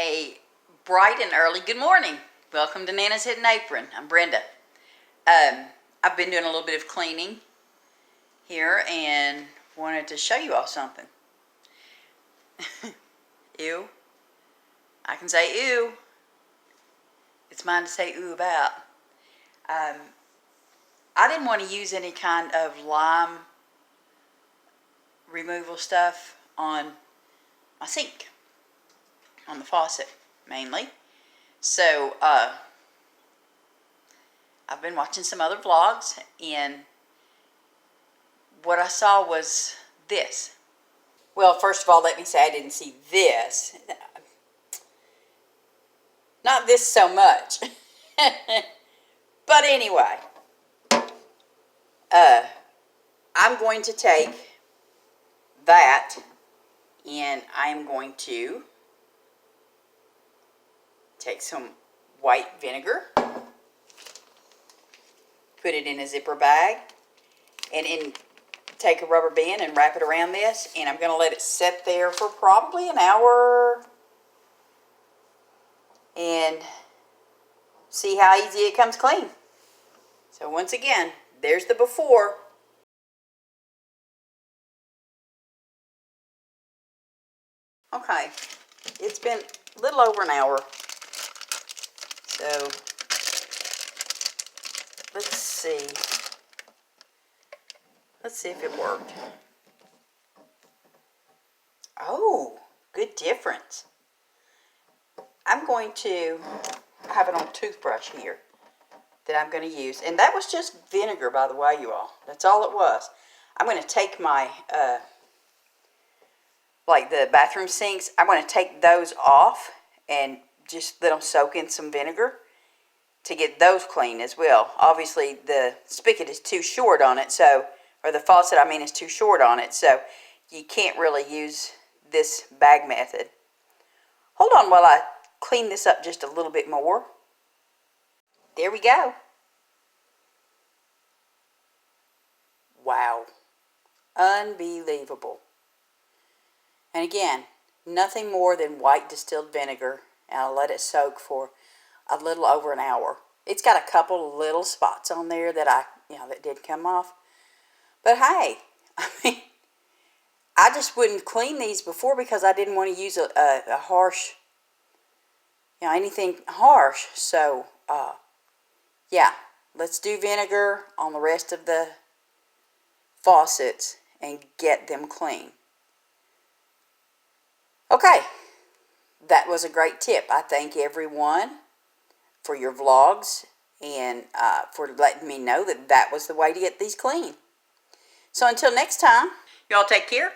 a bright and early good morning. Welcome to Nana's Hidden Apron. I'm Brenda. I've been doing a little bit of cleaning here and wanted to show you all something. Ew. I can say ew. It's mine to say ew about. I didn't want to use any kind of lime removal stuff on my sink, on the faucet mainly. So I've been watching some other vlogs, and what I saw was this. Well, first of all, let me say I didn't see this. Not this so much. But anyway, I'm going to take that and I'm going to take some white vinegar, put it in a zipper bag, and take a rubber band and wrap it around this, and I'm going to let it sit there for probably an hour and see how easy it comes clean. So once again, there's the before. Okay, it's been a little over an hour. So let's see. Let's see if it worked. Oh, good difference. I'm going to have it on a toothbrush here that I'm going to use. And that was just vinegar, by the way, you all. That's all it was. I'm going to take my, like the bathroom sinks, I'm going to take those off and just let them soak in some vinegar to get those clean as well. Obviously, the spigot is too short on it, so, or the faucet, I mean, is too short on it, so you can't really use this bag method. Hold on while I clean this up just a little bit more. There we go. Wow. Unbelievable. And again, nothing more than white distilled vinegar, and I'll let it soak for a little over an hour. It's got a couple little spots on there that that did come off. But hey, I mean, I just wouldn't clean these before because I didn't want to use a harsh, anything harsh. So, yeah, let's do vinegar on the rest of the faucets and get them clean. Okay, that was a great tip. I thank everyone for your vlogs and for letting me know that that was the way to get these clean. So until next time, y'all take care,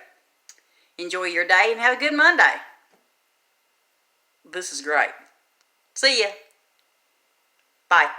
enjoy your day, and have a good Monday. This is great. See ya. Bye.